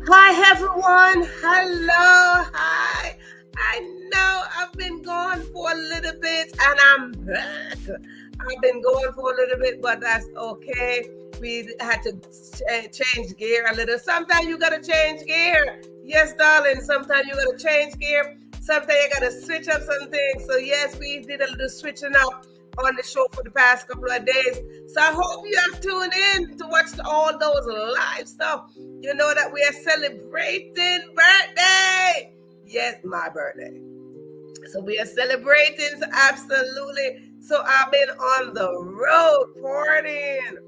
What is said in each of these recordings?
Hi everyone. Hello. Hi. I know I've been gone for a little bit and I'm back. I've been going for a little bit, but that's okay. We had to change gear a little. Sometimes you gotta change gear. Yes, darling. Sometimes you gotta change gear. Sometimes you gotta switch up some things. So yes, we did a little switching up on the show for the past couple of days. So I hope you have tuned in to watch all those live stuff. You know that we are celebrating birthday. Yes, my birthday. So we are celebrating, so absolutely. So I've been on the road partying.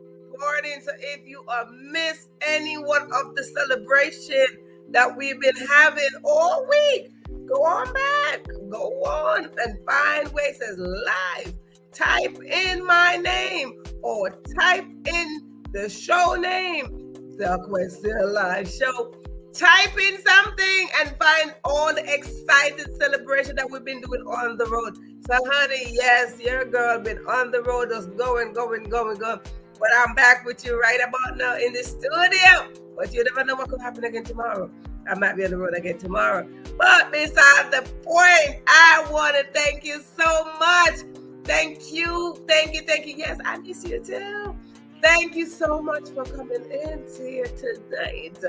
So if you have missed any one of the celebration that we've been having all week, go on back, go on and find where it says live. Type in my name or type in the show name, the Question Live Show. Type in something and find all the excited celebration that we've been doing on the road. So, honey, yes, your girl been on the road, just going. But I'm back with you right about now in the studio. But you never know what could happen again tomorrow. I might be on the road again tomorrow. But beside the point, I want to thank you so much. Thank you. Yes, I miss you too. Thank you so much for coming in here tonight.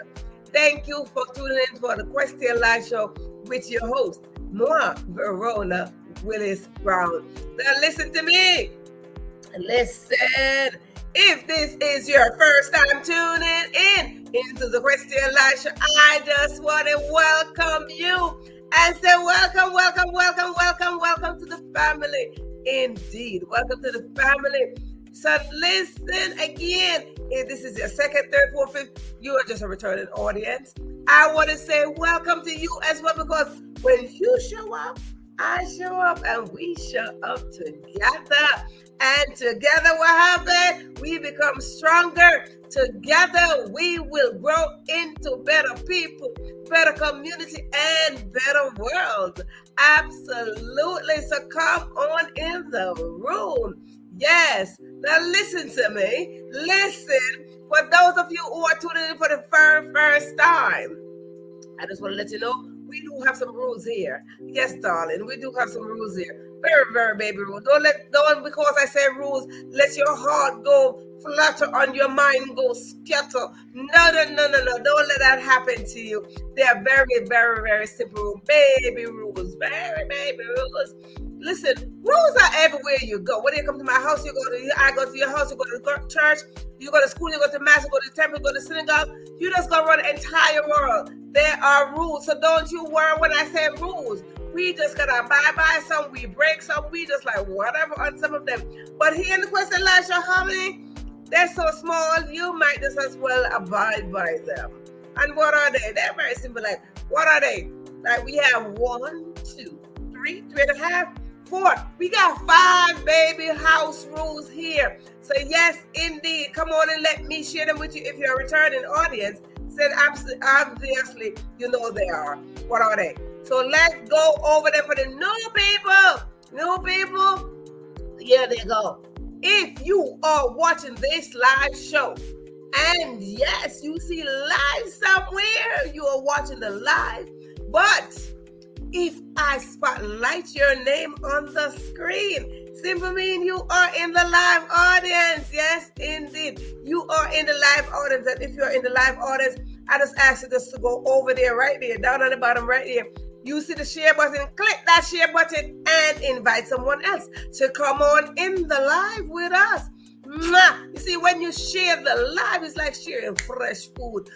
Thank you for tuning in for the Question Live Show with your host, moi, Verona Willis-Brown. Now listen to me. Listen. If this is your first time tuning in into the Question Live Show, I just want to welcome you and say welcome to the family. Indeed, welcome to the family. So listen again. If this is your second, third, fourth, fifth, you are just a returning audience. I want to say welcome to you as well, because when you show up, I show up and we show up together. And together what happens? We become stronger. Together we will grow into better people, better community, and better world. Absolutely. So come on in the room. Yes. Now listen to me. Listen. For those of you who are tuning in for the first time, I just want to let you know we do have some rules here. Yes, darling, we do have some rules here. Very baby rule. Don't because I say rules, let your heart go flutter on your mind, go scatter. No. Don't let that happen to you. They are very simple baby rules. Very baby rules. Listen, rules are everywhere you go. Whether you come to my house, I go to your house, you go to church, you go to school, you go to mass, you go to temple, you go to synagogue. You just go around the entire world. There are rules, so don't you worry when I say rules. We just gotta abide by some, we break some, we just like whatever on some of them. But here in the Question Live Show, how many? They're so small, you might just as well abide by them. And what are they? They're very simple. Like, what are they? Like, we have 1, 2, 3, 3.5, 4. We got 5 baby house rules here. So yes, indeed. Come on and let me share them with you if you're a returning audience. Said obviously, you know they are. What are they? So let's go over them for the new people. New people. Here they go. If you are watching this live show, and yes, you see live somewhere, you are watching the live, but if I spotlight your name on the screen, simply mean you are in the live audience. Yes, indeed. You are in the live audience. And if you're in the live audience, I just ask you just to go over there, right there, down on the bottom, right there. You see the share button, click that share button and invite someone else to come on in the live with us. You see, when you share the live, it's like sharing fresh food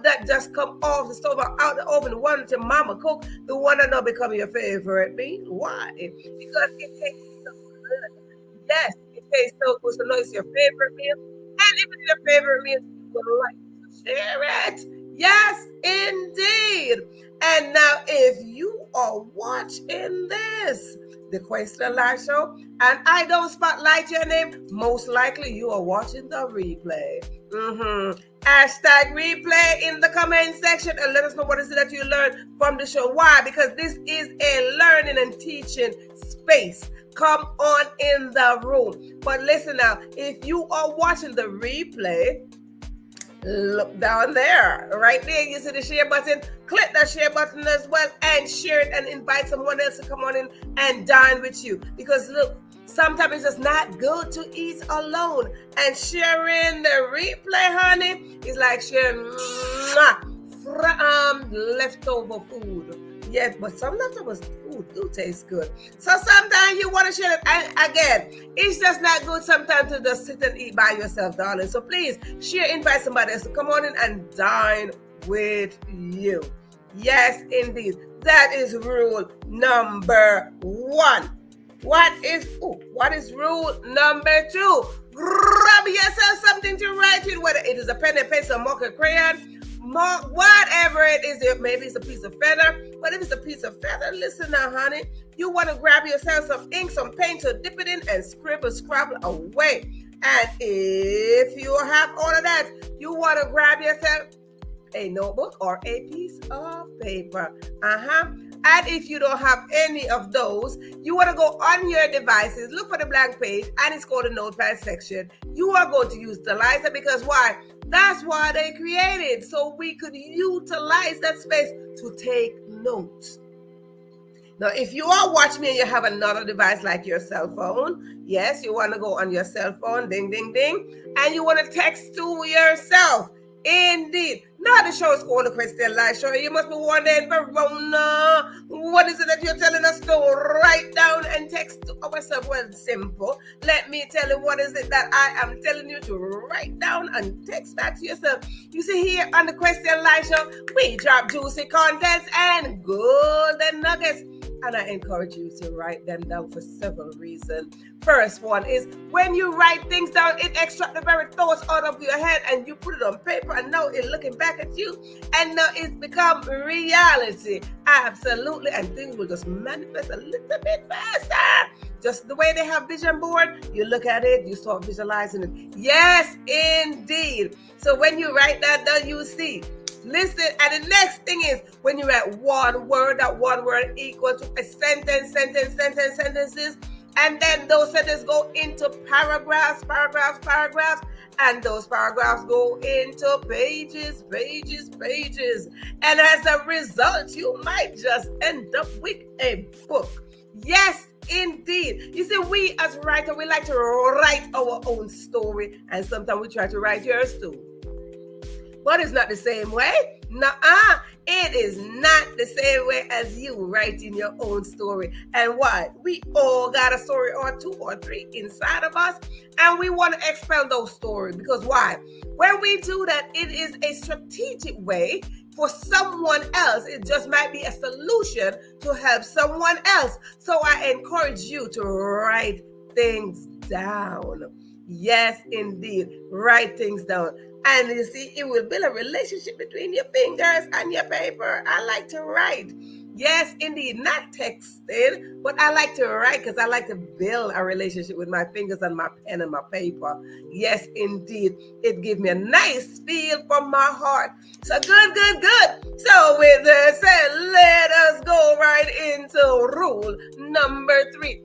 that just come off the stove or out the oven, the one that your mama cook, the one that not become your favorite meal. Why? Because it tastes so good. Yes, it tastes so good. So know it's your favorite meal. And if it's your favorite meal, you would like to share it. Yes, indeed. And now, if you are watching this, the Question Live Show, and I don't spotlight your name, most likely you are watching the replay. Hashtag replay in the comment section and let us know what is it that you learned from the show. Why? Because this is a learning and teaching space. Come on in the room. But listen now, if you are watching the replay, look down there. Right there, you see the share button. Click that share button as well and share it and invite someone else to come on in and dine with you. Because look, sometimes it's just not good to eat alone. And sharing the replay, honey, is like sharing leftover food. Yes, but some leftover food do taste good. So sometimes you want to share it. And again, it's just not good sometimes to just sit and eat by yourself, darling. So please share, invite somebody else to come on in and dine with you. Yes, indeed. That is rule number 1. What is rule number 2? Grab yourself something to write with, whether it is a pen and pencil, marker, crayon, whatever it is. Maybe it's a piece of feather. But if it's a piece of feather, listen now, honey. You want to grab yourself some ink, some paint to dip it in and scrabble away. And if you have all of that, you want to grab yourself a notebook or a piece of paper. And if you don't have any of those, you want to go on your devices, look for the blank page, and it's called the notepad section. You are going to utilize it because why? That's why they created, so we could utilize that space to take notes. Now, if you are watching me and you have another device like your cell phone, yes, you want to go on your cell phone, ding, ding, ding, and you want to text to yourself. Indeed. Now the show is called the Christian Life Show. You must be wondering, Verona, what is it that you're telling us to write down and text to ourselves? Well, simple. Let me tell you what is it that I am telling you to write down and text back to yourself. You see, here on the Christian Life Show, we drop juicy contents and golden nuggets. And I encourage you to write them down for several reasons. First one is when you write things down, it extracts the very thoughts out of your head and you put it on paper, and now it's looking back at you, and now it's become reality. Absolutely. And things will just manifest a little bit faster. Just the way they have vision board, you look at it, you start visualizing it. Yes, indeed. So when you write that down, you see. Listen, and the next thing is when you write one word, that one word equal to a sentence, sentences, and then those sentences go into paragraphs, and those paragraphs go into pages. And as a result, you might just end up with a book. Yes, indeed. You see, we as writers, we like to write our own story, and sometimes we try to write yours too. But it's not the same way. Nuh-uh. It is not the same way as you writing your own story. And why? We all got a story or 2 or 3 inside of us, and we want to expel those stories. Because why? When we do that, it is a strategic way for someone else. It just might be a solution to help someone else. So I encourage you to write things down. Yes, indeed. Write things down. And you see, it will build a relationship between your fingers and your paper. I like to write. Yes, indeed. Not texting, but I like to write because I like to build a relationship with my fingers and my pen and my paper. Yes, indeed. It gives me a nice feel from my heart. So good. So with that said, let us go right into rule number 3.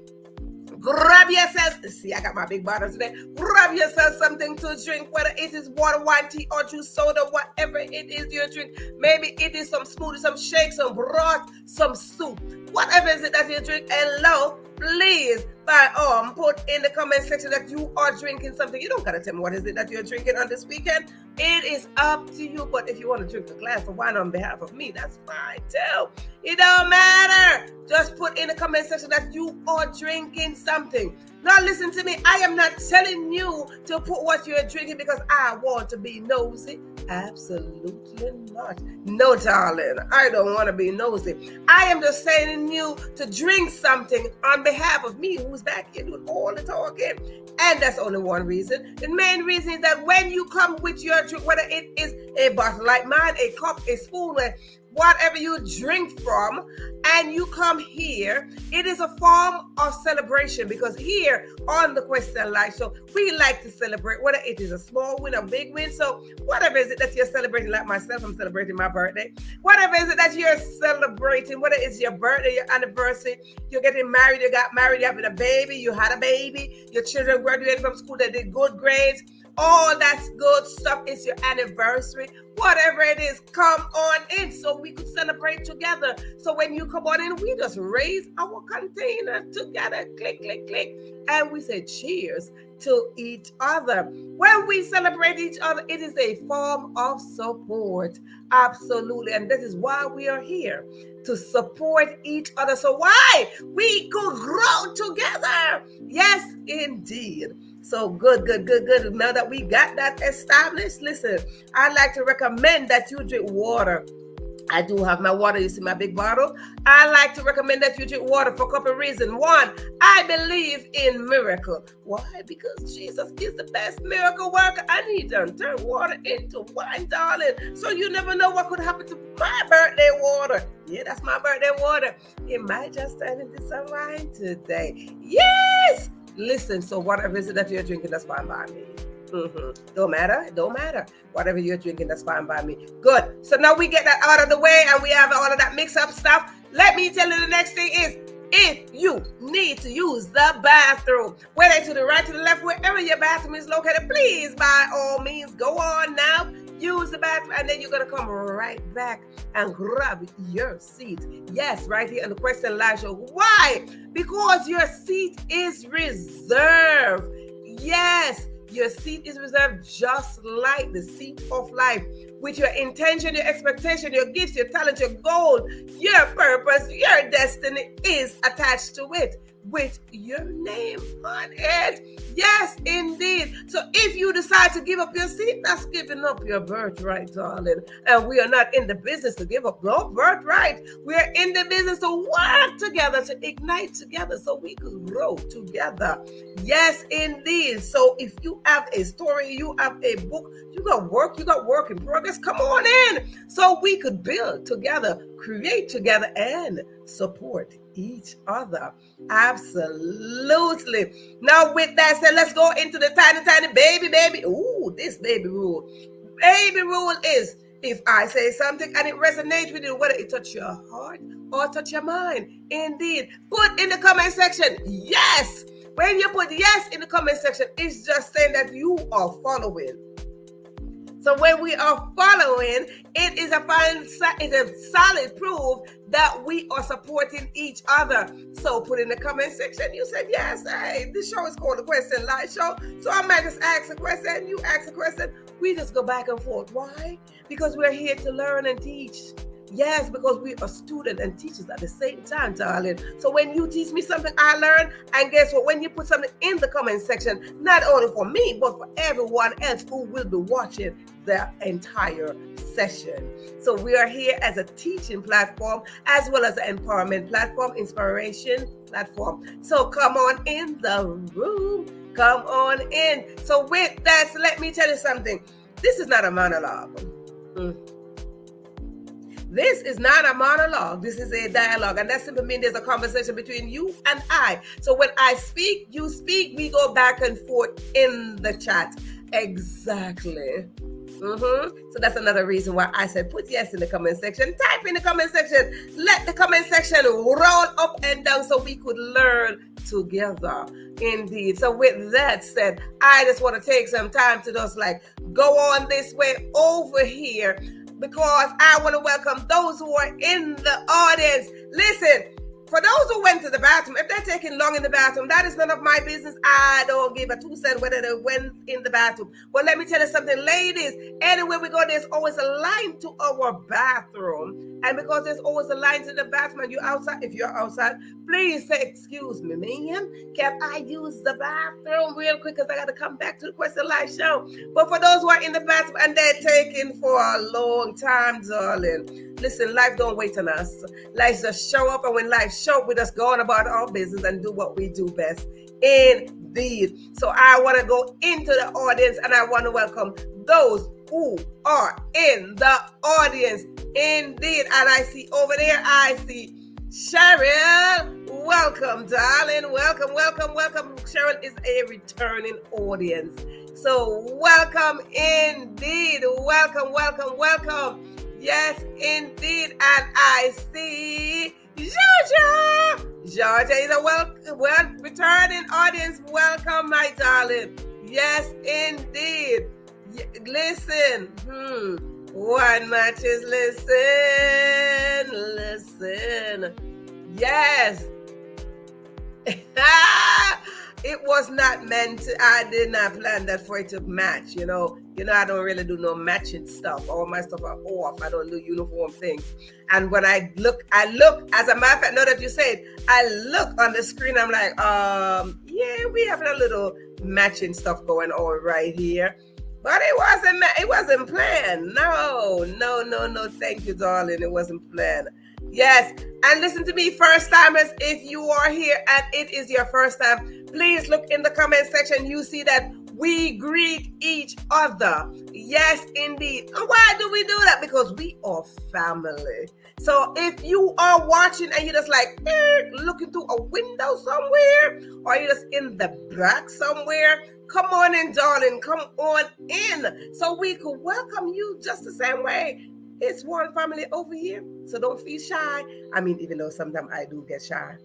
Grab yourself, see, I got my big bottle today. Grab yourself something to drink, whether it is water, wine, tea, or juice, soda, whatever it is you drink. Maybe it is some smoothie, some shake, some broth, some soup. Whatever is it that you drink, and low, please, put in the comment section that you are drinking something. You don't gotta tell me what is it that you're drinking on this weekend. It is up to you. But if you want to drink a glass of wine on behalf of me, that's fine too. It don't matter. Just put in the comment section that you are drinking something. Now listen to me. I am not telling you to put what you're drinking because I want to be nosy. Absolutely not. No, darling. I don't want to be nosy. I am just saying you to drink something on behalf of me, who's back here doing all the talking. And that's only one reason. The main reason is that when you come with your drink, whether it is a bottle like mine, a cup, a spoon, whatever you drink from, and you come here, it is a form of celebration, because here on the Question Life Show, we like to celebrate, whether it is a small win or big win. So whatever is it that you're celebrating, like myself, I'm celebrating my birthday. Whatever is it that you're celebrating, whether it's your birthday, your anniversary, you're getting married, you got married, you're having a baby, you had a baby, your children graduated from school, they did good grades, all that good stuff. It's your anniversary, whatever it is, come on in so we could celebrate together. So when you come on in, we just raise our container together, click, click, click, and we say cheers to each other. When we celebrate each other, it is a form of support. Absolutely. And this is why we are here, to support each other. So why we could grow together. Yes, indeed. So good. Now that we got that established, listen, I'd like to recommend that you drink water. I do have my water. You see my big bottle? I like to recommend that you drink water for a couple of reasons. One, I believe in miracle. Why? Because Jesus is the best miracle worker. I need to turn water into wine, darling. So you never know what could happen to my birthday water. Yeah, that's my birthday water. It might just turn into some wine today. Yes! Listen, so whatever is it that you're drinking, that's fine by me. Don't matter. Whatever you're drinking, that's fine by me. Good. So now we get that out of the way and we have all of that mix up stuff. Let me tell you, the next thing is, if you need to use the bathroom, whether to the right, to the left, wherever your bathroom is located, please, by all means, go on now, use the bathroom, and then you're going to come right back and grab your seat. Yes, right here on the Question Live Show. Why? Because your seat is reserved. Yes. Your seat is reserved just like the seat of life, with your intention, your expectation, your gifts, your talent, your goal, your purpose, your destiny is attached to it with your name on it. Yes, indeed. So if you decide to give up your seat, that's giving up your birthright, darling. And we are not in the business to give up no birthright. We are in the business to work together, to ignite together so we could grow together. Yes, indeed. So if you have a story, you have a book, you got work in progress, come on in so we could build together, create together, and support each other. Absolutely. Now with that said, let's go into the tiny baby. Ooh, this baby rule. Baby rule is, if I say something and it resonates with you, whether it touch your heart or touch your mind, indeed, put in the comment section, yes. When you put yes in the comment section, it's just saying that you are following. So when we are following, it is a solid proof that we are supporting each other. So put in the comment section, you said, yes, hey, this show is called the Question Live Show. So I might just ask a question, you ask a question. We just go back and forth. Why? Because we're here to learn and teach. Yes, because we are students and teachers at the same time, darling. So when you teach me something, I learn. And guess what? When you put something in the comment section, not only for me, but for everyone else who will be watching the entire session. So we are here as a teaching platform, as well as an empowerment platform, inspiration platform. So come on in the room. Come on in. So with that, so let me tell you something. This is not a monologue. This is not a monologue. This is a dialogue. And that simply means there's a conversation between you and I. So when I speak, you speak, we go back and forth in the chat. Exactly. So that's another reason why I said put yes in the comment section. Type in the comment section. Let the comment section roll up and down so we could learn together. Indeed. So with that said, I just want to take some time to just like go on this way over here, because I want to welcome those who are in the audience. Listen, for those who went to the bathroom, if they're taking long in the bathroom, that is none of my business. I don't give a 2 cents whether they went in the bathroom. But let me tell you something, ladies, anywhere we go, there's always a line to our bathroom. And because there's always a line to the bathroom and you're outside, if you're outside, please say, excuse me, ma'am, can I use the bathroom real quick because I got to come back to the Question Live Show. But for those who are in the bathroom and they're taking for a long time, darling, listen, life don't wait on us. Life just show up, and when life show up, we just go on about our business and do what we do best. Indeed. So I want to go into the audience and I want to welcome those who are in the audience. Indeed. And I see over there, I see Cheryl. Welcome, darling. Welcome. Cheryl is a returning audience. So welcome indeed. Welcome. Yes, indeed. And I see Georgia. Georgia is a well returning audience. Welcome, my darling. Yes, indeed. Listen. One match is listen. Yes. It was not meant to, I did not plan that for it to match, you know. I don't really do no matching stuff. All my stuff are off. I don't do uniform things. And when I look, as a matter of fact, now that you say it, I look on the screen, I'm like, yeah, we have a little matching stuff going on right here. But it wasn't planned. No, thank you, darling. It wasn't planned. Yes, and listen to me, first timers, if you are here and it is your first time, please look in the comment section. You see that we greet each other. Yes, indeed. And why do we do that? Because we are family. So if you are watching and you're just like looking through a window somewhere, or you're just in the back somewhere, come on in, darling. Come on in so we could welcome you just the same way. It's one family over here, so don't feel shy. I mean, even though sometimes I do get shy.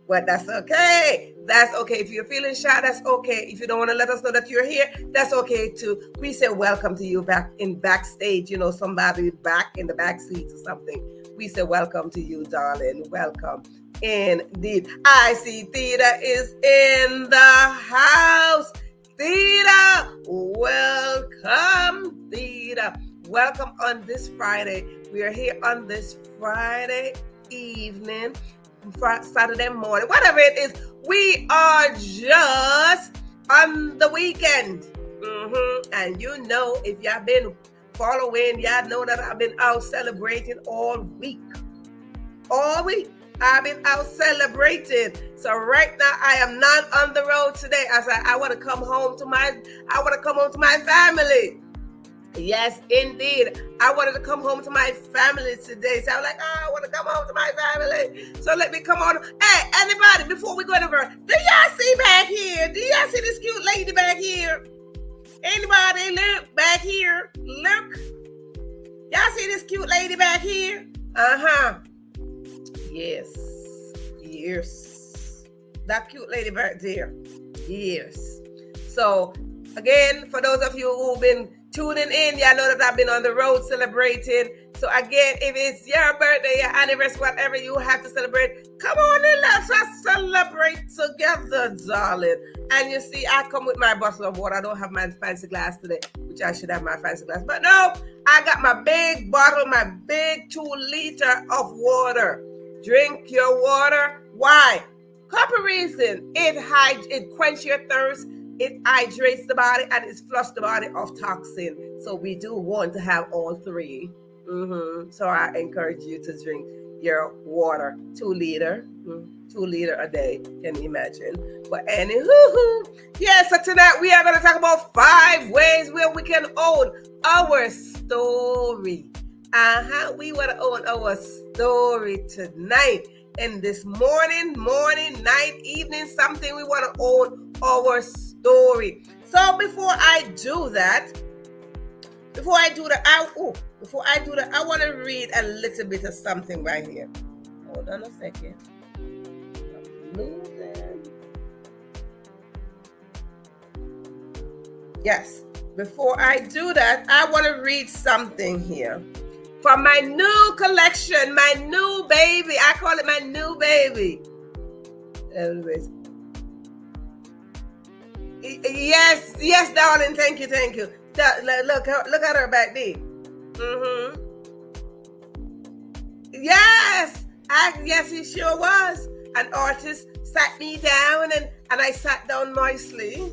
But that's okay. That's okay. If you're feeling shy, that's okay. If you don't want to let us know that you're here, that's okay too. We say welcome to you back in backstage, somebody back in the back seats or something. We say welcome to you, darling. Welcome. Indeed. I see Theta is in the house. Theta, welcome, Theta. Welcome on this Friday. We are here on this Friday evening, Saturday morning, whatever it is. We are just on the weekend. And if y'all been following, y'all know that I've been out celebrating all week. All week. I've been out celebrating. So right now I am not on the road today. I want to come home to my family. Yes, indeed. I wanted to come home to my family today. So I was like, I want to come home to my family. So let me come on. Hey, anybody, before we go anywhere, do y'all see back here? Do y'all see this cute lady back here? Anybody look back here? Look. Y'all see this cute lady back here? Yes. That cute lady back there. Yes. So, again, for those of you who've been tuning in, y'all know that I've been on the road celebrating. So again, if it's your birthday, your anniversary, whatever you have to celebrate, come on and let's just celebrate together, darling. And you see, I come with my bottle of water. I don't have my fancy glass today, which I should have my fancy glass. But no, I got my big bottle, my big 2 liter of water. Drink your water. Why? Couple reasons. It quenches your thirst. It hydrates the body and it flushes the body of toxin. So we do want to have all 3. So I encourage you to drink your water. 2 liter a day. Can you imagine? But anywho, yeah, so tonight we are going to talk about 5 ways where we can own our story. We want to own our story tonight. And this morning, night, evening, something we want to own our story. So before I do that, I want to read a little bit of something right here. Hold on a second. Yes. Before I do that, I want to read something here from my new collection, my new baby. I call it my new baby. Anyways. Yes, darling. Thank you. Look at her back there. Yes, he sure was. An artist sat me down and I sat down nicely.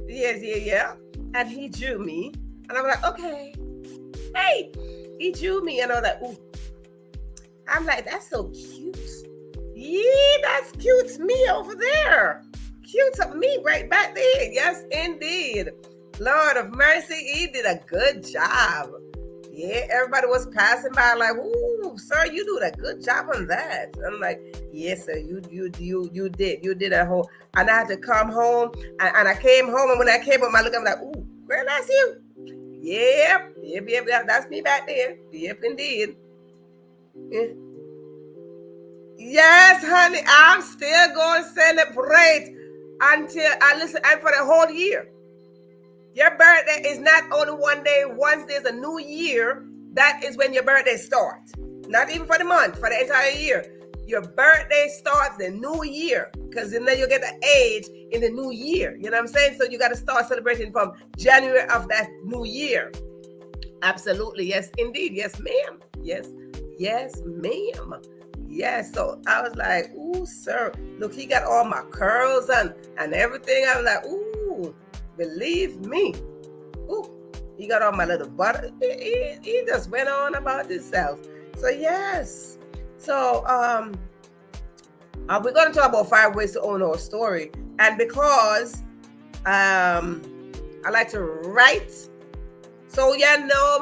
Yeah. And he drew me. And I was like, okay. Hey, he drew me. And I was like, ooh. I'm like, that's so cute. Yeah, that's cute. Me over there. Cute of me right back there. Yes, indeed. Lord of mercy, he did a good job. Yeah, everybody was passing by like, ooh, sir, you did a good job on that. I'm like, yes, sir, you did. You did a whole, and I had to come home, and I came home, and when I came home, I looked, I'm like, ooh, girl, that's you. Yep, that's me back there. Yep, indeed. Yeah. Yes, honey, I'm still going to celebrate until I listen, and for the whole year. Your birthday is not only one day. Once there's a new year, that is when your birthday starts. Not even for the month, for the entire year. Your birthday starts the new year, because then you get the age in the new year. You know what I'm saying? So you got to start celebrating from January of that new year. Absolutely. Yes, indeed. Yes, ma'am. Yes, ma'am. Yes. So I was like, ooh, sir, look, he got all my curls and everything. I was like, ooh, believe me. Ooh, he got all my little butter. He just went on about himself. So yes. So we're going to talk about 5 ways to own our story. And because I like to write, so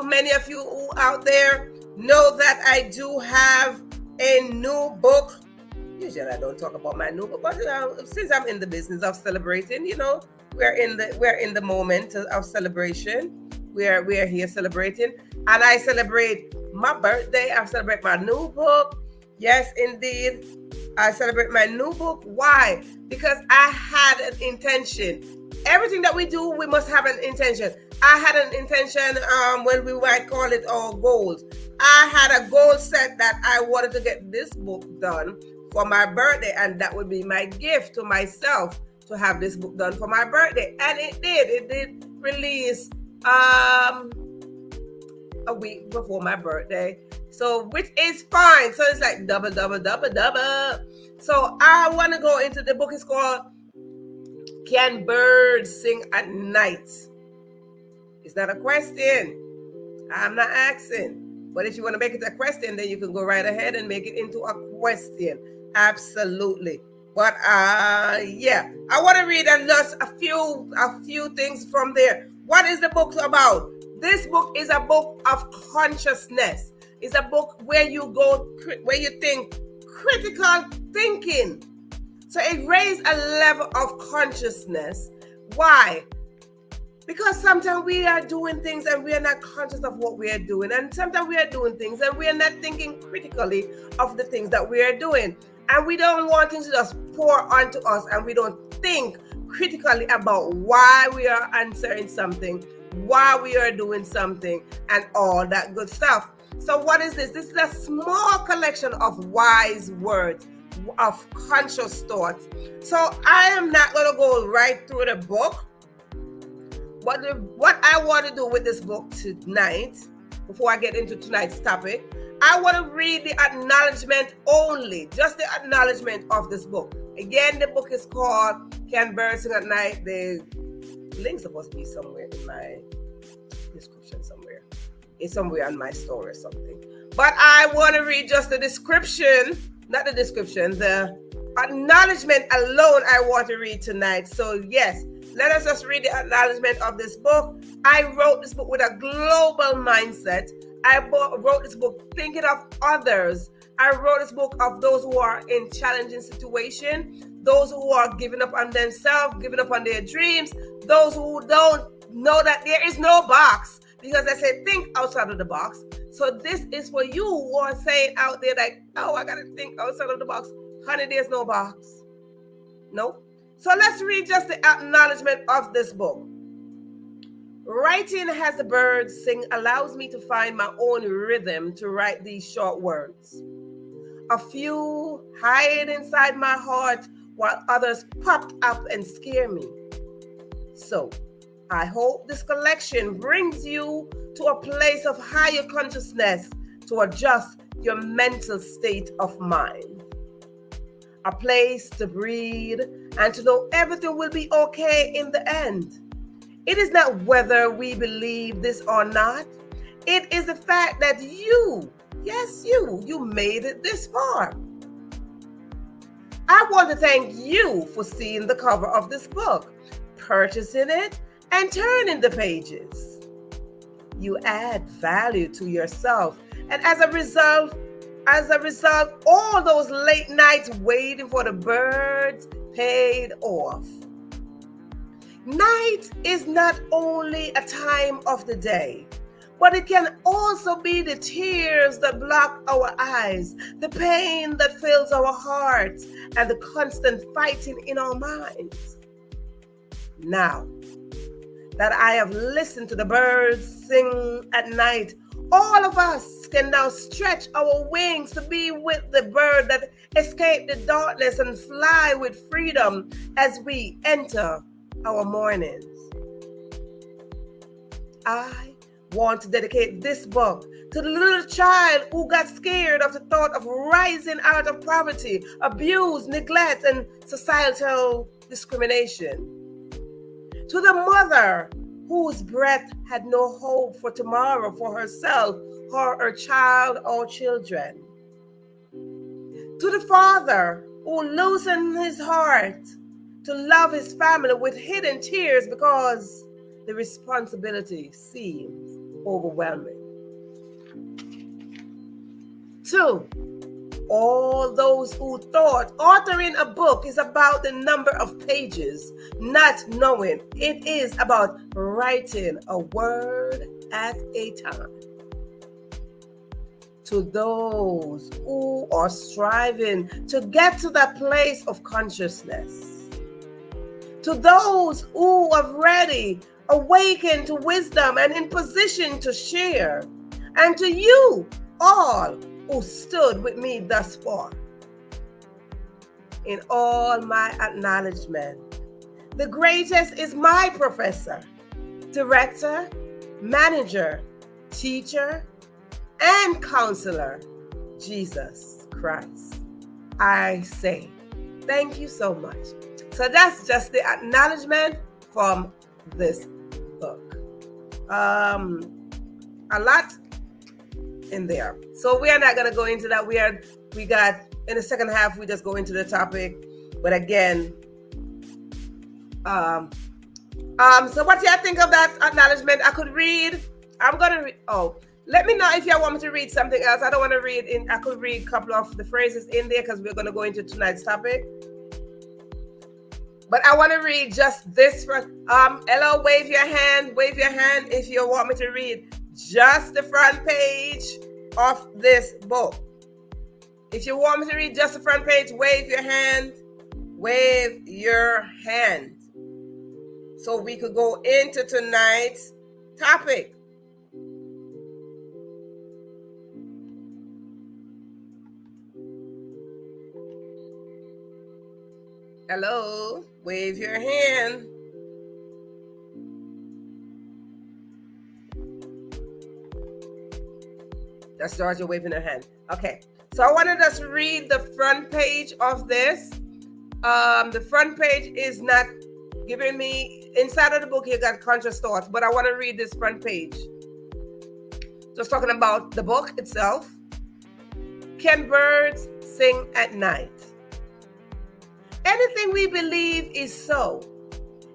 many of you out there know that I do have a new book. Usually I don't talk about my new book, but since I'm in the business of celebrating, we're in the moment of celebration. We're here celebrating, and I celebrate my birthday. I celebrate my new book. Yes, indeed, I celebrate my new book. Why? Because I had an intention. Everything that we do, we must have an intention. I had an intention, when we might call it our goals. I had a goal set that I wanted to get this book done for my birthday, and that would be my gift to myself, to have this book done for my birthday. And it did release a week before my birthday, so which is fine. So it's like double. So I want to go into the book. It's called Can Birds Sing at Night? It's not a question. I'm not asking. But if you want to make it a question, then you can go right ahead and make it into a question. Absolutely. But yeah, I want to read just a few things from there. What is the book about? This book is a book of consciousness. It's a book where you think critical thinking. So it raises a level of consciousness. Why? Because sometimes we are doing things and we are not conscious of what we are doing. And sometimes we are doing things and we are not thinking critically of the things that we are doing. And we don't want things to just pour onto us, and we don't think critically about why we are answering something, why we are doing something, and all that good stuff. So what is this? This is a small collection of wise words, of conscious thoughts. So I am not going to go right through the book. What I want to do with this book tonight, before I get into tonight's topic, I want to read the acknowledgement only, just the acknowledgement of this book. Again, the book is called Can Birds Sing at Night? The link's supposed to be somewhere in my description somewhere. It's somewhere on my story or something. But I want to read just the description, not the description, the acknowledgement alone I want to read tonight. So yes, let us just read the acknowledgement of this book. I wrote this book with a global mindset. I wrote this book thinking of others. I wrote this book of those who are in challenging situations, those who are giving up on themselves, giving up on their dreams, those who don't know that there is no box, because I said think outside of the box. So this is for you who are saying out there like, oh, I got to think outside of the box. Honey, there's no box. No. So let's read just the acknowledgement of this book. Writing as the birds sing allows me to find my own rhythm to write these short words. A few hide inside my heart while others popped up and scare me. So I hope this collection brings you to a place of higher consciousness to adjust your mental state of mind. A place to breathe and to know everything will be okay in the end. It is not whether we believe this or not. It is the fact that you made it this far. I want to thank you for seeing the cover of this book, purchasing it, and turning the pages. You add value to yourself, and as a result, all those late nights waiting for the birds paid off. Night is not only a time of the day, but it can also be the tears that block our eyes, the pain that fills our hearts, and the constant fighting in our minds. Now, that I have listened to the birds sing at night, all of us can now stretch our wings to be with the bird that escaped the darkness and fly with freedom as we enter our mornings. I want to dedicate this book to the little child who got scared of the thought of rising out of poverty, abuse, neglect, and societal discrimination. To the mother whose breath had no hope for tomorrow for herself or her child or children. To the father who loosened his heart to love his family with hidden tears because the responsibility seems overwhelming. To all those who thought authoring a book is about the number of pages, not knowing it is about writing a word at a time. To those who are striving to get to that place of consciousness. To those who have already awakened to wisdom and in position to share. And to you all who stood with me thus far. In all my acknowledgement, the greatest is my professor, director, manager, teacher, and counselor, Jesus Christ. I say thank you so much. So that's just the acknowledgement from this book. A lot in there. So we are not going to go into that. We got in the second half, we just go into the topic. But again, so what do you think of that acknowledgement? I could read. I'm going to read. Oh, let me know if you want me to read something else. I don't want to read in. I could read a couple of the phrases in there because we're going to go into tonight's topic. But I want to read just this for Ella, wave your hand if you want me to read just the front page of this book. If you want me to read just the front page, wave your hand. Wave your hand. So we could go into tonight's topic. Hello, wave your hand. That's Georgia waving her hand. Okay, so I wanted us to read the front page of this. The front page is not giving me, inside of the book you got conscious thoughts, but I want to read this front page. Just talking about the book itself. Can birds sing at night? Anything we believe is so.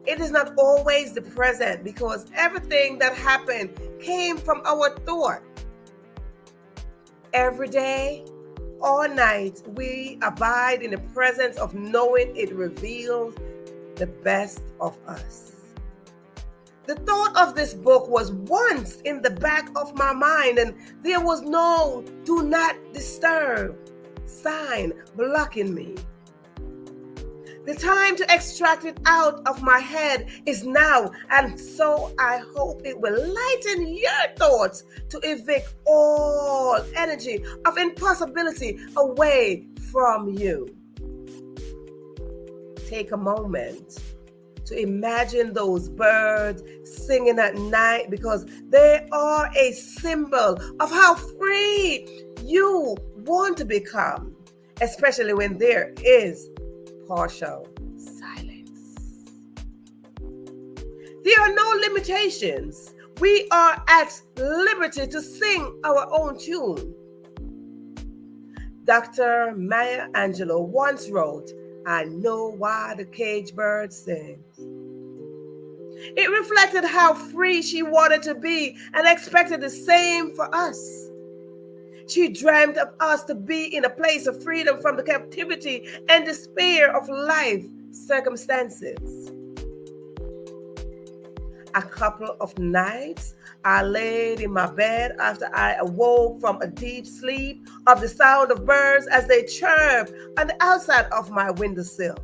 It is not always the present because everything that happened came from our thought. Every day, all night, we abide in the presence of knowing it reveals the best of us. The thought of this book was once in the back of my mind, and there was no do not disturb sign blocking me. The time to extract it out of my head is now, and so I hope it will lighten your thoughts to evict all energy of impossibility away from you. Take a moment to imagine those birds singing at night because they are a symbol of how free you want to become, especially when there is partial silence. There are no limitations. We are at liberty to sing our own tune. Dr. Maya Angelou once wrote, "I know why the cage bird sings." It reflected how free she wanted to be and expected the same for us. She dreamed of us to be in a place of freedom from the captivity and despair of life circumstances. A couple of nights, I laid in my bed after I awoke from a deep sleep of the sound of birds as they chirped on the outside of my windowsill.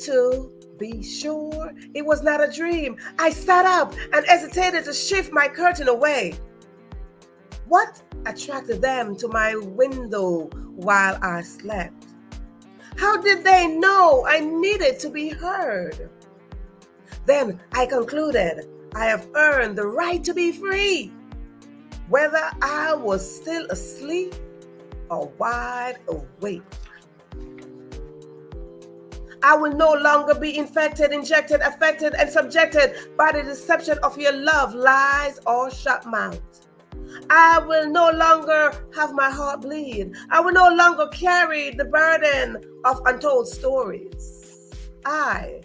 To be sure it was not a dream. I sat up and hesitated to shift my curtain away. What attracted them to my window while I slept? How did they know I needed to be heard? Then I concluded I have earned the right to be free, whether I was still asleep or wide awake. I will no longer be infected, injected, affected, and subjected by the deception of your love, lies, or shut mouth. I will no longer have my heart bleed. I will no longer carry the burden of untold stories. I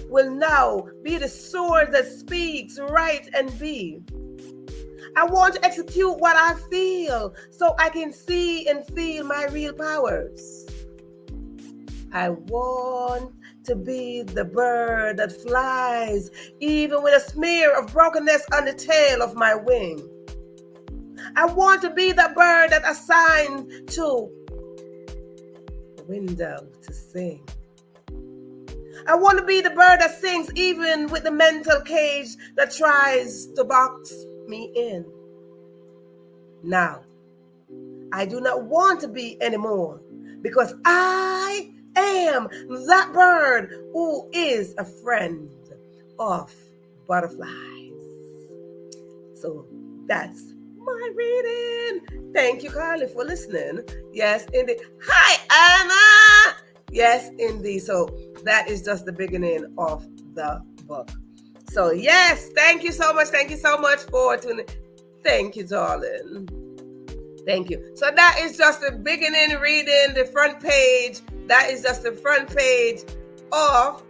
will now be the sword that speaks right and be. I want to execute what I feel so I can see and feel my real powers. I want to be the bird that flies, even with a smear of brokenness on the tail of my wing. I want to be the bird that assigned to the window to sing. I want to be the bird that sings even with the mental cage that tries to box me in. Now, I do not want to be anymore because I am that bird who is a friend of butterflies. So that's my reading. Thank you, Carly, for listening. Yes, indeed. Hi, Anna. Yes, indeed. So that is just the beginning of the book. So yes, thank you so much. Thank you so much for tuning. Thank you, darling. Thank you. So that is just the beginning reading, the front page. That is just the front page of,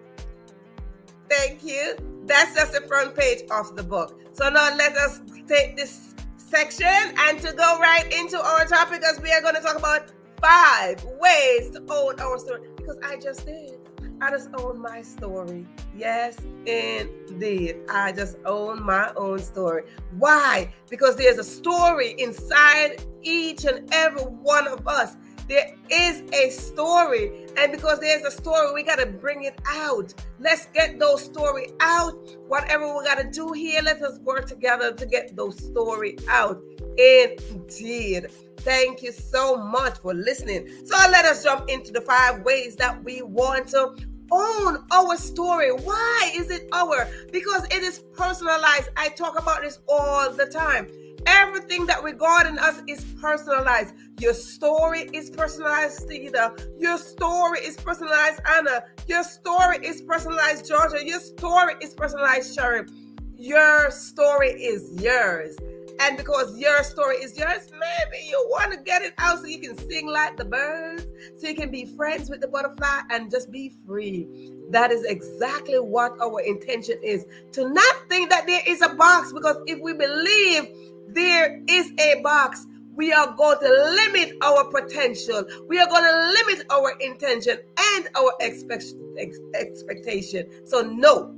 thank you. That's just the front page of the book. So now let us take this section and to go right into our topic, as we are going to talk about 5 ways to own our story. Because I just did. I just own my story. Yes, indeed. I just own my own story. Why? Because there's a story inside each and every one of us. There is a story. And because there's a story, we got to bring it out. Let's get those stories out. Whatever we got to do here, let us work together to get those stories out. Indeed. Thank you so much for listening. So let us jump into the 5 ways that we want to own our story. Why is it our? Because it is personalized. I talk about this all the time. Everything that regarding us is personalized. Your story is personalized, Cedar. Your story is personalized, Anna. Your story is personalized, Georgia. Your story is personalized, Sherry. Your story is yours. And because your story is yours, maybe you want to get it out so you can sing like the birds, so you can be friends with the butterfly and just be free. That is exactly what our intention is. To not think that there is a box, because if we believe there is a box, we are going to limit our potential. We are going to limit our intention and our expectation. So no,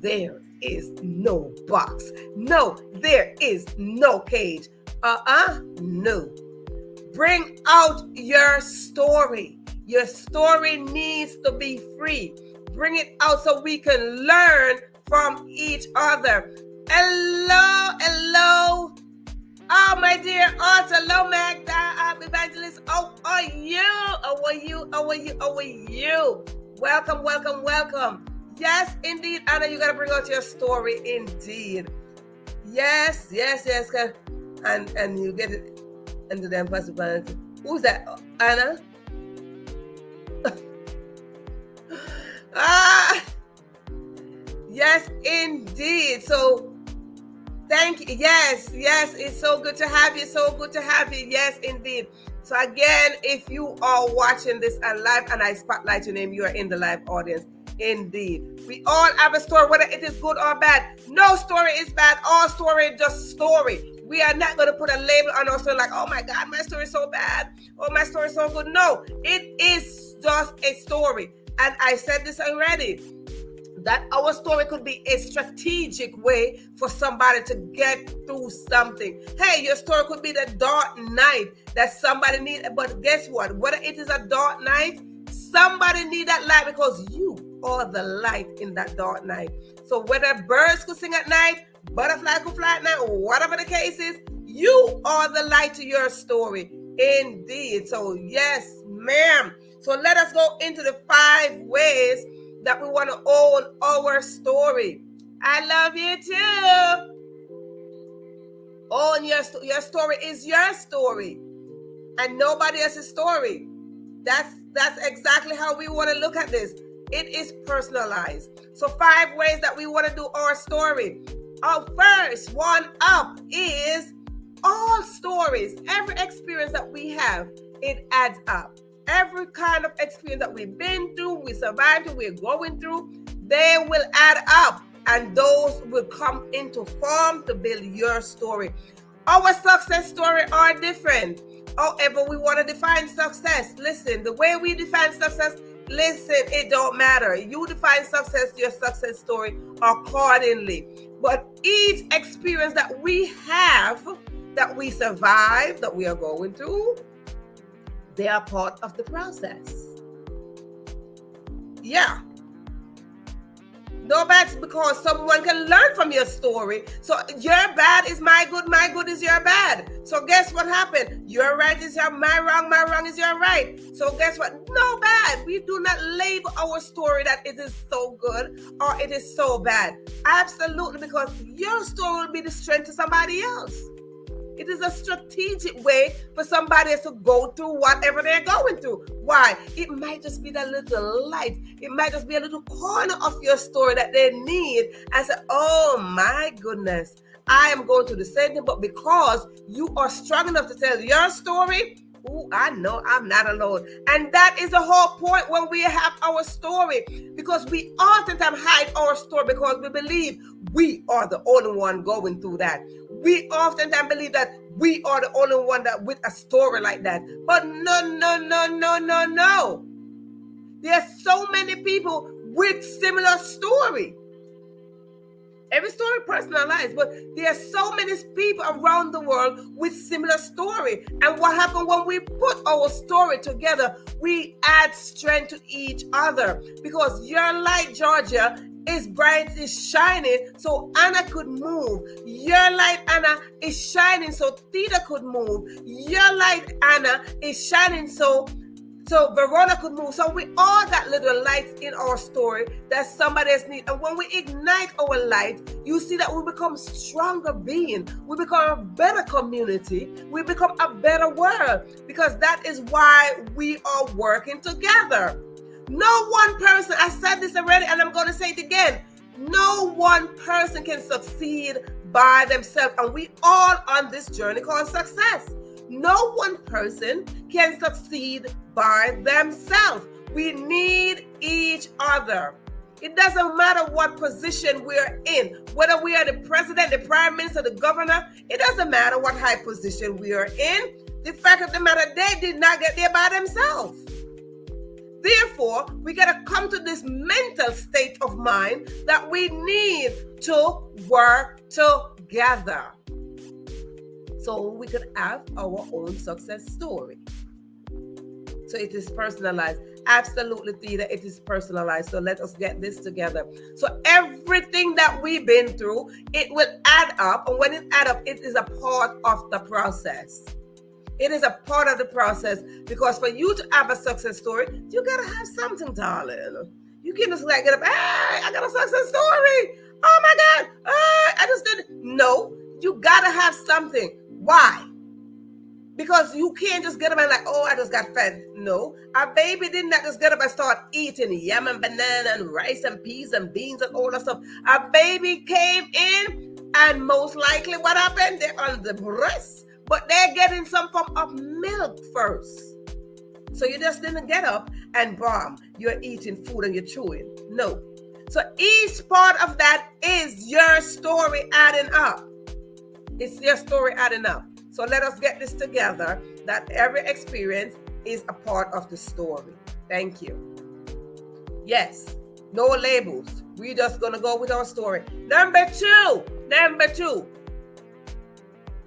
there is no box. No, there is no cage. No. Bring out your story. Your story needs to be free. Bring it out so we can learn from each other. Hello. Oh, my dear aunt, hello, Magda, Evangelist. How are you? Welcome. Yes, indeed, Anna, you got to bring out your story, indeed. Yes. And you get it into them possibilities. Who's that, Anna? Yes, indeed. So, thank you. Yes, it's so good to have you. Yes, indeed. So again, if you are watching this live and I spotlight your name, you are in the live audience. Indeed. We all have a story, whether it is good or bad. No story is bad. All story is just story. We are not going to put a label on our story like, oh my God, my story is so bad. Oh, my story is so good. No, it is just a story. And I said this already, that our story could be a strategic way for somebody to get through something. Hey, your story could be the dark night that somebody needs. But guess what? Whether it is a dark night, Somebody need that light because you are the light in that dark night. So whether birds could sing at night, butterfly could fly at night, or whatever the case is, you are the light to your story. Indeed. So yes, ma'am. So let us go into the 5 ways that we want to own our story. I love you too. Own your story is your story and nobody else's story. That's exactly how we want to look at this. It is personalized. So 5 ways that we want to do our story. Our first one up is all stories. Every experience that we have, it adds up. Every kind of experience that we've been through, we survived through, we're going through, they will add up. And those will come into form to build your story. Our success story are different. However, we want to define success. Listen, the way we define success, listen, it don't matter. You define success, your success story accordingly. But each experience that we have, that we survive, that we are going through, they are part of the process. Yeah. No bad because someone can learn from your story. So your bad is my good is your bad. So guess what happened? Your right is my wrong is your right. So guess what? No bad. We do not label our story that it is so good or it is so bad. Absolutely, because your story will be the strength to somebody else. It is a strategic way for somebody else to go through whatever they're going through. Why? It might just be that little light. It might just be a little corner of your story that they need and say, oh my goodness, I am going through the same thing. But because you are strong enough to tell your story, ooh, I know I'm not alone. And that is the whole point when we have our story. Because we oftentimes hide our story because we believe we are the only one going through that. We oftentimes believe that we are the only one that with a story like that. But no. There's so many people with similar story. Every story personalized, but there are so many people around the world with similar story. And what happened when we put our story together, we add strength to each other. Because your light, Georgia, is bright, is shining, so Anna could move. Your light, Anna, is shining, so Theta could move. Your light, Anna, is shining, so Verona could move. So we all got little lights in our story that somebody else needs. And when we ignite our light, you see that we become stronger being. We become a better community. We become a better world. Because that is why we are working together. No one person, I said this already and I'm going to say it again. No one person can succeed by themselves. And we all on this journey called success. No one person can succeed by themselves. We need each other. It doesn't matter what position we're in, whether we are the president, the prime minister, the governor. It doesn't matter what high position we are in. The fact of the matter, they did not get there by themselves. Therefore, we got to come to this mental state of mind that we need to work together. So we could have our own success story. So it is personalized. Absolutely, Theta, it is personalized. So let us get this together. So everything that we've been through, it will add up. And when it adds up, it is a part of the process. It is a part of the process because for you to have a success story, you got to have something, darling. You can't just get up, hey, I got a success story. Oh my God, I just did. No, you got to have something. Why? Because you can't just get up and like, oh, I just got fed. No, a baby did not just get up and start eating yam and banana and rice and peas and beans and all that stuff. A baby came in and most likely what happened? They're on the breast. But they're getting some form of milk first. So you just didn't get up and bam, you're eating food and you're chewing. No. So each part of that is your story adding up. It's your story adding up. So let us get this together, that every experience is a part of the story. Thank you. Yes, no labels. We're just going to go with our story. Number two.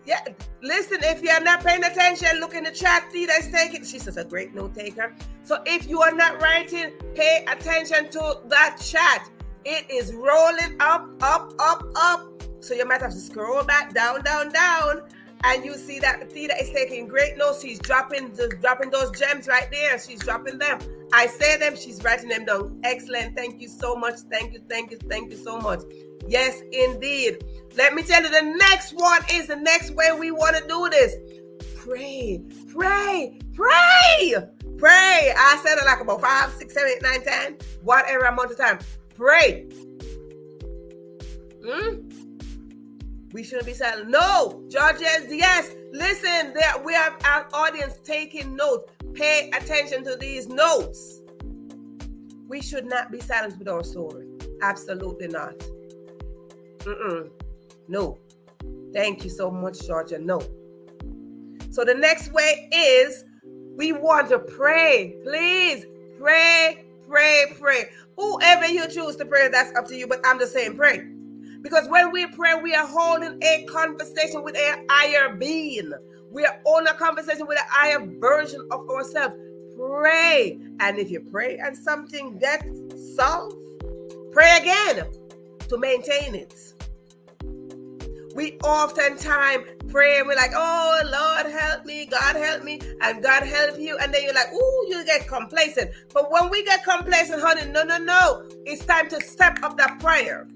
Yeah, listen, if you're not paying attention, look in the chat. Theta is taking. She's just a great note taker. So if you are not writing, pay attention to that chat. It is rolling up, up, up, up. So you might have to scroll back, down, down, down. And you see that Thea is taking great notes. She's dropping those gems right there. She's dropping them. I say them, she's writing them down. Excellent. Thank you so much. Thank you, thank you, thank you so much. Yes, indeed. Let me tell you, the next one is the next way we want to do this. Pray, pray, pray, pray. I said it like about 5, 6, 7, 8, 9, 10, whatever amount of time. Pray. We shouldn't be silent. No, Georgia, yes. Listen, we have our audience taking notes. Pay attention to these notes. We should not be silent with our story. Absolutely not. No. Thank you so much, Georgia. No. So the next way is we want to pray. Please pray, pray, pray. Whoever you choose to pray, that's up to you. But I'm just saying pray. Because when we pray, we are holding a conversation with a higher being. We are on a conversation with a higher version of ourselves. Pray. And if you pray and something gets solved, pray again to maintain it. We oftentimes pray and we're like, oh, Lord, help me, God help me, and God help you. And then you're like, ooh, you get complacent. But when we get complacent, honey, no. It's time to step up that prayer.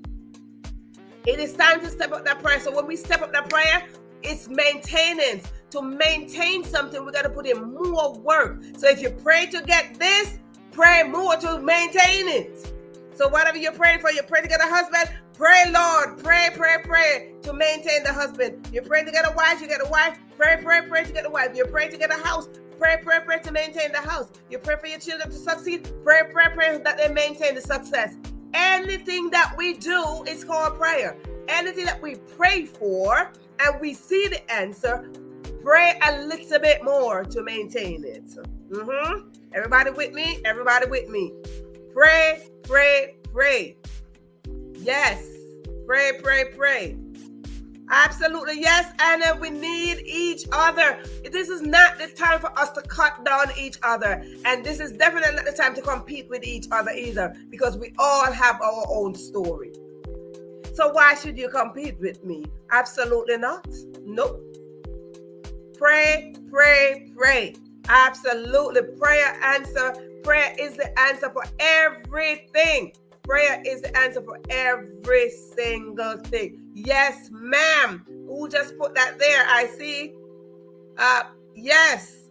It is time to step up that prayer. So when we step up that prayer, it's maintenance. To maintain something, we got to put in more work. So if you pray to get this, pray more to maintain it. So whatever you're praying for, you pray to get a husband, pray, Lord, pray to maintain the husband. You pray to get a wife, you get a wife, pray to get a wife. You pray to get a house, pray to maintain the house. You pray for your children to succeed, pray that they maintain the success. Anything that we do is called prayer. Anything that we pray for and we see the answer, pray a little bit more to maintain it. Everybody with me? Everybody with me? Pray. Yes. Pray. Absolutely, yes. And we need each other. This is not the time for us to cut down each other. And this is definitely not the time to compete with each other either, because we all have our own story. So why should you compete with me? Absolutely not. Nope. Pray. Absolutely. Prayer is the answer for everything. Prayer is the answer for every single thing. Yes, ma'am. Who just put that there? I see. Yes.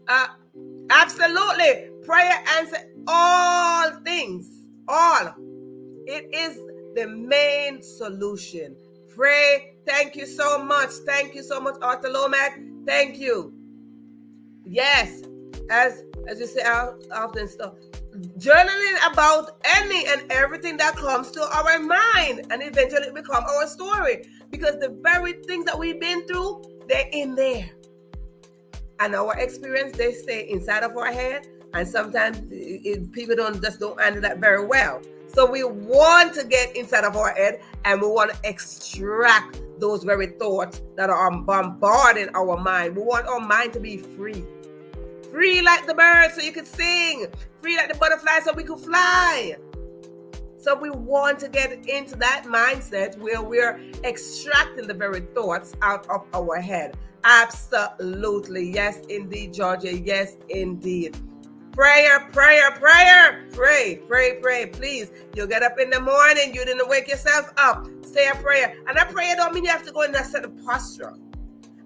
Absolutely. Prayer answers all things. All. It is the main solution. Pray. Thank you so much. Thank you so much, Arthur Lomac. Thank you. Yes. As you say often stuff. Journaling about any and everything that comes to our mind, and eventually it become our story, because the very things that we've been through, they're in there, and our experience, they stay inside of our head, and sometimes people don't handle that very well. So we want to get inside of our head, and we want to extract those very thoughts that are bombarding our mind. We want our mind to be free like the birds so you could sing, free like the butterfly so we could fly. So we want to get into that mindset where we're extracting the very thoughts out of our head. Absolutely. Yes, indeed, Georgia. Yes, indeed. Prayer. Pray. Please. You get up in the morning, you didn't wake yourself up. Say a prayer. And a prayer don't mean you have to go in a certain posture.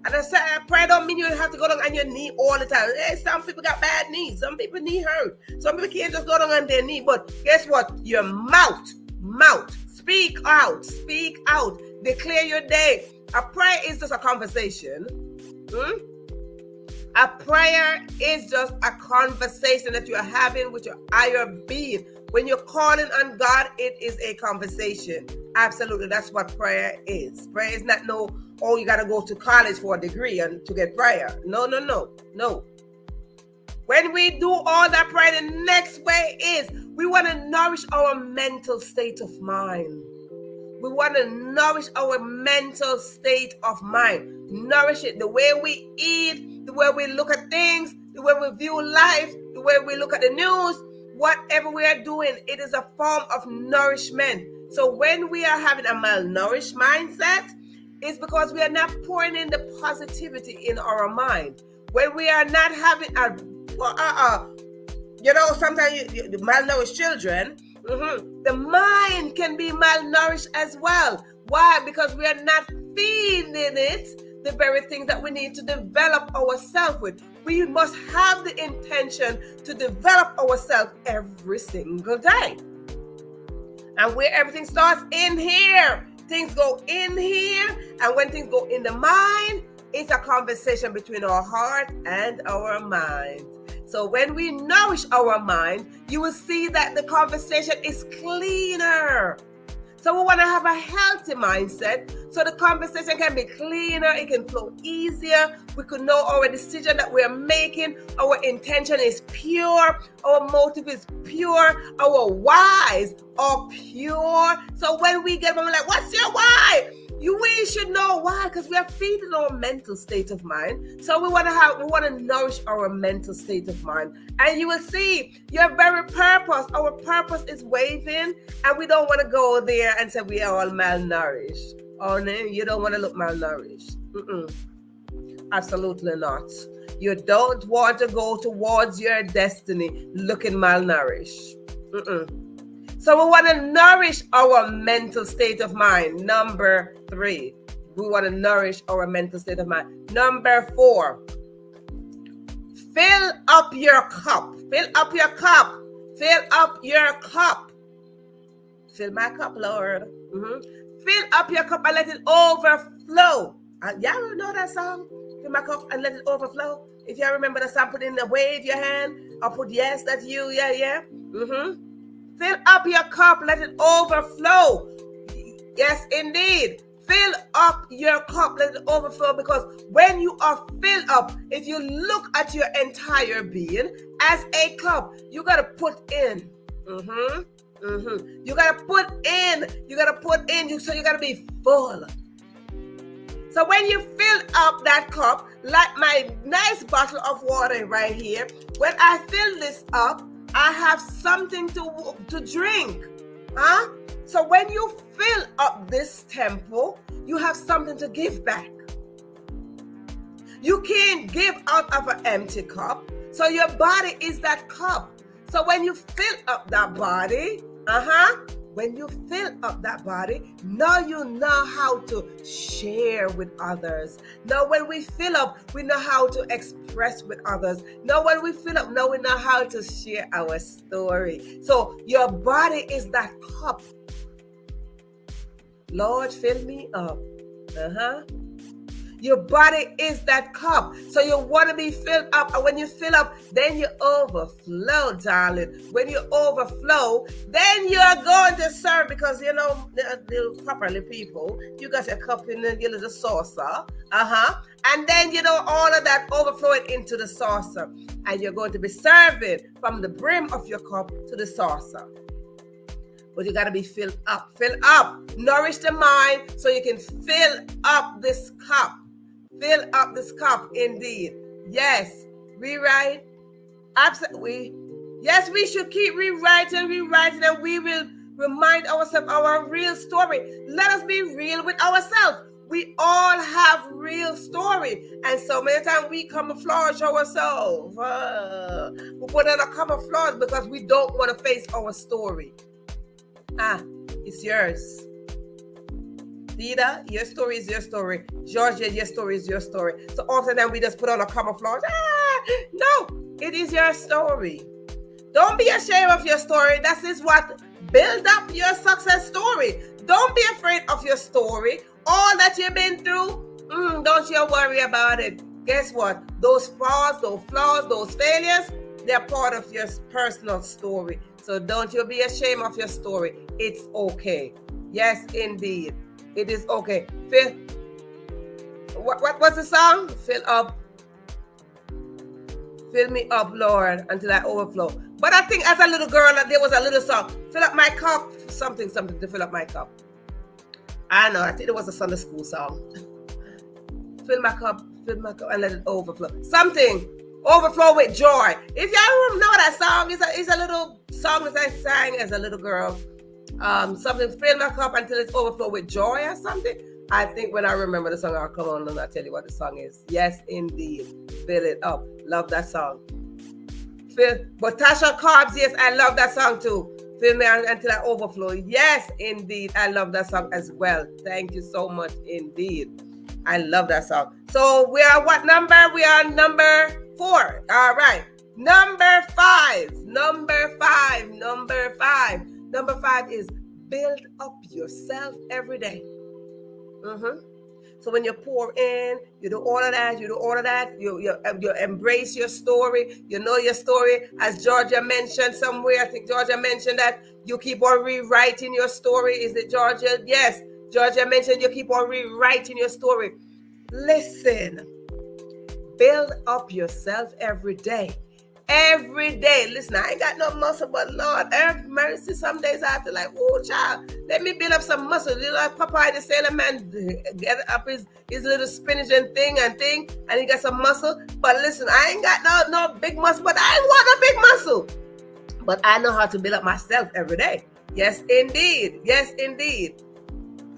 And a prayer don't mean you have to go down on your knee all the time. Hey, some people got bad knees. Some people knee hurt. Some people can't just go down on their knee. But guess what? Your mouth. Speak out. Declare your day. A prayer is just a conversation. A prayer is just a conversation that you're having with your higher being. When you're calling on God, it is a conversation. Absolutely. That's what prayer is. Prayer is not you got to go to college for a degree and to get prayer. No. When we do all that prayer, the next way is we want to nourish our mental state of mind. We want to nourish our mental state of mind. Nourish it. The way we eat, the way we look at things, the way we view life, the way we look at the news, whatever we are doing, it is a form of nourishment. So when we are having a malnourished mindset, it's because we are not pouring in the positivity in our mind. When we are not having sometimes the malnourished children, the mind can be malnourished as well. Why? Because we are not feeding it the very things that we need to develop ourselves with. We must have the intention to develop ourselves every single day. And where everything starts in here, things go in here. And when things go in the mind, it's a conversation between our heart and our mind. So when we nourish our mind, you will see that the conversation is cleaner. So we want to have a healthy mindset so the conversation can be cleaner, it can flow easier. We could know our decision that we are making, our intention is pure, our motive is pure, our whys are pure. So when we get them like, what's your why? We should know why, because we are feeding our mental state of mind. So we want to nourish our mental state of mind. And you will see your very purpose. Our purpose is waving, and we don't want to go there and say we are all malnourished. Oh no, you don't want to look malnourished. Absolutely not. You don't want to go towards your destiny looking malnourished. So we want to nourish our mental state of mind. Number 3, we want to nourish our mental state of mind. Number 4, fill up your cup. Fill up your cup. Fill up your cup. Fill my cup, Lord. Fill up your cup and let it overflow. Y'all know that song? Fill my cup and let it overflow. If y'all remember the song, put in the wave your hand or put yes, that's you. Yeah. Fill up your cup, let it overflow. Yes, indeed. Fill up your cup, let it overflow, because when you are filled up, if you look at your entire being as a cup, you got to put in. You got to put in. So you got to be full. So when you fill up that cup, like my nice bottle of water right here, when I fill this up, I have something to drink. So when you fill up this temple, you have something to give back. You can't give out of an empty cup. So your body is that cup. So when you fill up that body, now you know how to share with others. Now when we fill up, we know how to express with others. Now when we fill up, now we know how to share our story. So your body is that cup. Lord, fill me up. Your body is that cup. So you want to be filled up. And when you fill up, then you overflow, darling. When you overflow, then you're going to serve, because, the properly people, you got your cup in your little saucer. And then, all of that overflowing into the saucer. And you're going to be serving from the brim of your cup to the saucer. But you got to be filled up. Fill up. Nourish the mind so you can fill up this cup. Fill up this cup, indeed. Yes, rewrite. Absolutely. Yes, we should keep rewriting, and we will remind ourselves our real story. Let us be real with ourselves. We all have real story. And so many times we camouflage ourselves. We put on a camouflage because we don't want to face our story. It's yours. Dida, your story is your story. Georgia, your story is your story. So often then we just put on a camouflage. No, it is your story. Don't be ashamed of your story. That is what build up your success story. Don't be afraid of your story. All that you've been through, don't you worry about it. Guess what? Those flaws, those failures, they're part of your personal story. So don't you be ashamed of your story. It's okay. Yes, indeed. It is okay. What's the song? Fill up. Fill me up, Lord, until I overflow. But I think as a little girl, there was a little song. Fill up my cup. Something to fill up my cup. I know. I think it was a Sunday school song. Fill my cup, and let it overflow. Something. Overflow with joy. If y'all know that song, it's a little song that I sang as a little girl. Something fill my cup until it's overflow with joy or something. I think when I remember the song, I'll come on and I'll tell you what the song is. Yes, indeed. Fill it up. Love that song. But Tasha Cobbs, yes, I love that song too. Fill me until I overflow. Yes, indeed. I love that song as well. Thank you so much indeed. I love that song. So we are what number? We are number 4. All right. Number 5. Number 5. Number 5. Number 5 is build up yourself every day. So when you pour in, you do all of that, you embrace your story, you know your story. As Georgia mentioned somewhere, I think Georgia mentioned that you keep on rewriting your story. Is it Georgia? Yes, Georgia mentioned you keep on rewriting your story. Listen, build up yourself every day. Every day. Listen, I ain't got no muscle, but Lord, have mercy. Some days I have to like, oh, child, let me build up some muscle. You know, like Popeye the Sailor Man, get up his little spinach and he got some muscle. But listen, I ain't got no big muscle, but I ain't want a big muscle. But I know how to build up myself every day. Yes, indeed. Yes, indeed.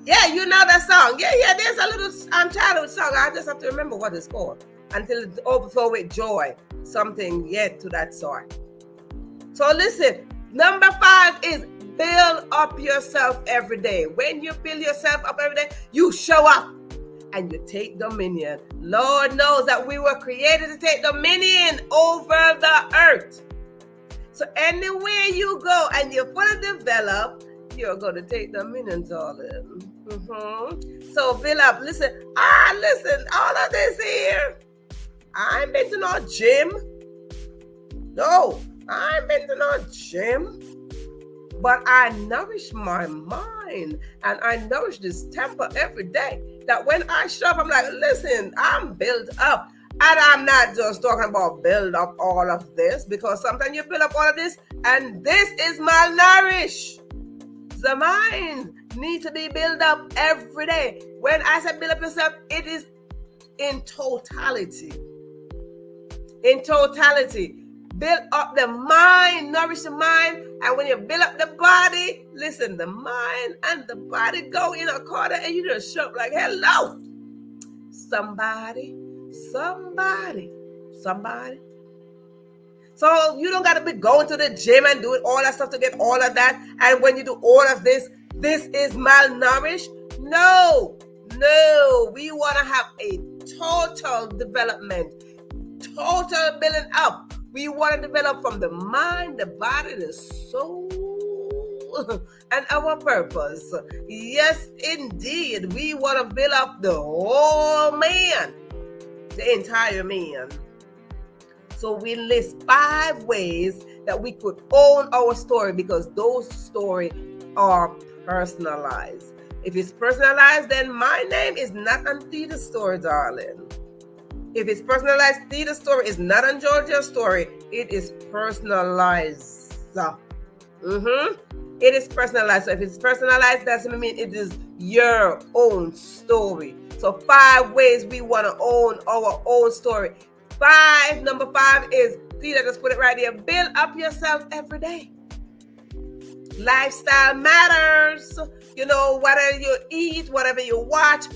Yeah, you know that song. Yeah, there's a little childhood song. I just have to remember what it's called. Until it overflow with joy. Something yet to that sort. So listen, number 5 is build up yourself every day. When you build yourself up every day, you show up and you take dominion. Lord knows that we were created to take dominion over the earth. So anywhere you go and you fully develop, you're going to take dominion, darling. So build up. Listen, all of this here. I ain't been to no gym. No, I ain't been to no gym. But I nourish my mind and I nourish this temple every day. That when I show up, I'm like, listen, I'm built up. And I'm not just talking about build up all of this, because sometimes you build up all of this and this is malnourished. The mind needs to be built up every day. When I say build up yourself, it is in totality. In totality. Build up the mind, nourish the mind. And when you build up the body, listen, the mind and the body go in a corner and you just show up like, hello. Somebody. So you don't got to be going to the gym and doing all that stuff to get all of that. And when you do all of this, this is malnourished. No. We want to have a total development, total building up. We want to develop from the mind, the body, the soul, and our purpose. Yes, indeed. We want to build up the whole man, the entire man. So we list 5 ways that we could own our story, because those stories are personalized. If it's personalized, then my name is not on Theta's story, darling. If it's personalized, Theta's story is not on Georgia's story. It is personalized. It is personalized. So if it's personalized, that doesn't mean it is your own story. So 5 ways we want to own our own story. Number 5 is, Theta just put it right here. Build up yourself every day. Lifestyle matters. You know, whatever you eat, whatever you watch,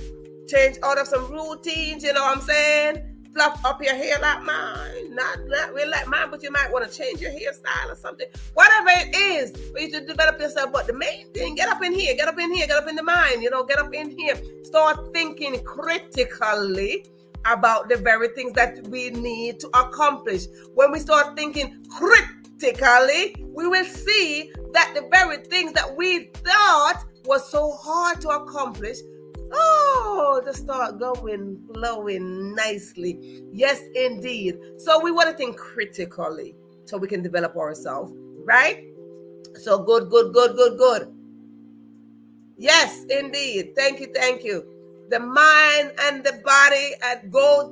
change out of some routines, you know what I'm saying? Fluff up your hair like mine. Not really like mine, but you might want to change your hairstyle or something. Whatever it is, for you to develop yourself. But the main thing, get up in here, get up in the mind, get up in here. Start thinking critically about the very things that we need to accomplish. When we start thinking critically, we will see that the very things that we thought was so hard to accomplish, just start flowing nicely. Yes, indeed. So we want to think critically so we can develop ourselves, right? So good. Yes, indeed. Thank you. The mind and the body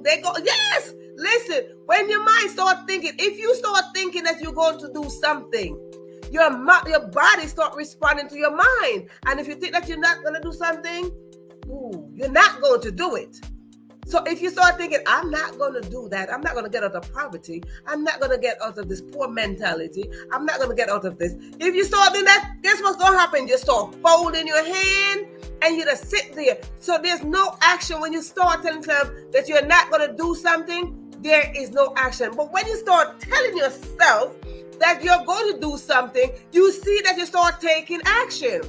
they go. Yes, listen, when your mind start thinking, if you start thinking that you're going to do something, your body start responding to your mind. And if you think that you're not going to do something, you're not going to do it. So if you start thinking, I'm not going to do that, I'm not going to get out of poverty, I'm not going to get out of this poor mentality, I'm not going to get out of this. If you start doing that, guess what's going to happen? You start folding your hand and you just sit there. So there's no action. When you start telling yourself that you're not going to do something, there is no action. But when you start telling yourself that you're going to do something, you see that you start taking action.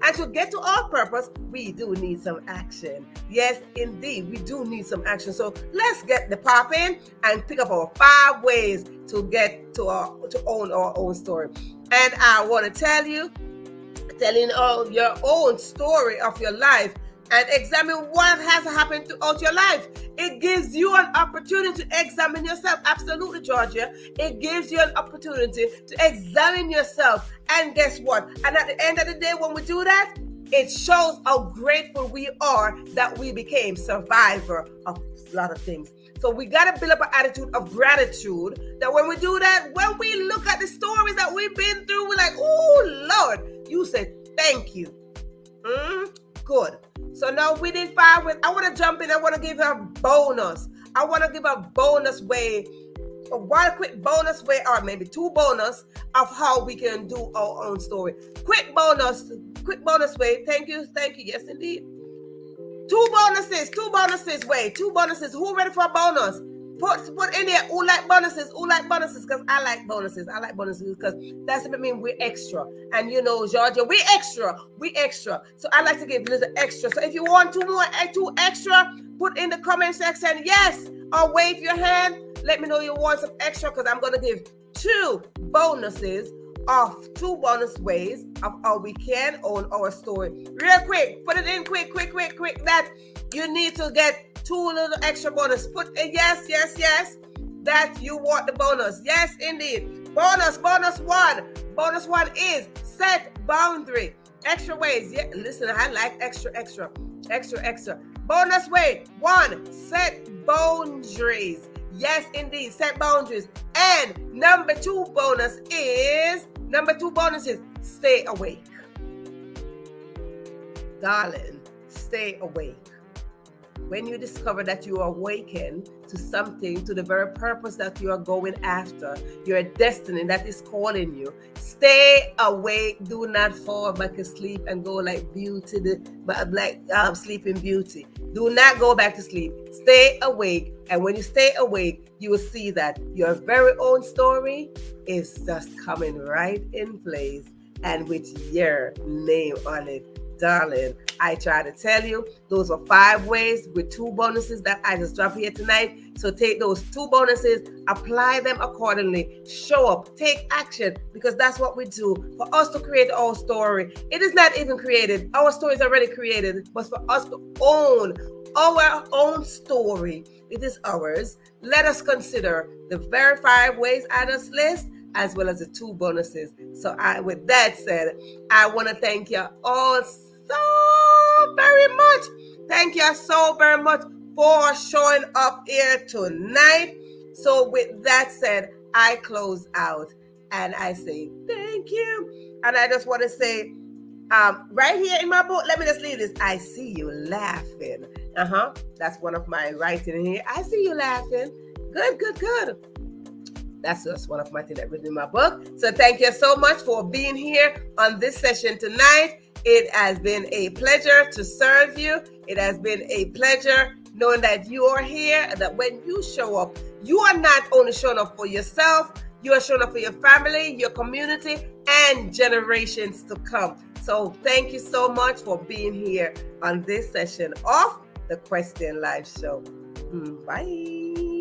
And to get to our purpose, we do need some action. Yes, indeed, we do need some action. So let's get the popping and pick up our 5 ways to get to own our own story. And I want to telling your own story of your life and examine what has happened throughout your life. It gives you an opportunity to examine yourself. Absolutely, Georgia. It gives you an opportunity to examine yourself. And guess what? And at the end of the day, when we do that, it shows how grateful we are that we became survivor of a lot of things. So we got to build up an attitude of gratitude that when we do that, when we look at the stories that we've been through, we're like, oh, Lord, you said thank you. Good. So now we did 5 ways. I want to jump in. I want to give a bonus. I want to give a bonus way, one quick bonus way, or maybe 2 bonus of how we can do our own story. Quick bonus way. Thank you. Yes, indeed. 2 bonuses way. 2 bonuses. Who ready for a bonus? Put in there who like bonuses, because I like bonuses because that's what I mean. We're extra. And you know, Georgia, we extra. So I like to give a little extra. So if you want 2 extra, put in the comment section yes, or wave your hand. Let me know you want some extra, because I'm going to give 2 bonuses of 2 bonus ways of how we can own our story. Real quick, put it in quick, that you need to get 2 little extra bonus. Put a yes, that you want the bonus. Yes, indeed. Bonus 1. Bonus 1 is set boundary. Extra ways. Yeah, listen, I like extra. Bonus way 1, set boundaries. Yes, indeed, set boundaries. And number 2 bonus is stay awake. Darling, stay awake. When you discover that you are awakened to something, to the very purpose that you are going after, your destiny that is calling you, stay awake. Do not fall back asleep and go like Sleeping Beauty. Do not go back to sleep. Stay awake. And when you stay awake, you will see that your very own story is just coming right in place and with your name on it. Darling, I try to tell you, those are 5 ways with 2 bonuses that I just dropped here tonight. So take those 2 bonuses, apply them accordingly, show up, take action, because that's what we do. For us to create our story, it is not even created. Our story is already created, but for us to own our own story, it is ours. Let us consider the very 5 ways I just list, as well as the 2 bonuses. So with that said, I want to thank you all so very much. Thank you so very much for showing up here tonight. So with that said, I close out and I say thank you. And I just want to say, right here in my book, let me just leave this. I see you laughing. That's one of my writing here. I see you laughing. Good. That's just one of my things that written in my book. So thank you so much for being here on this session tonight. It has been a pleasure to serve you. It has been a pleasure knowing that you are here, and that when you show up, you are not only showing up for yourself, you are showing up for your family, your community, and generations to come. So thank you so much for being here on this session of the Question Live Show. Bye.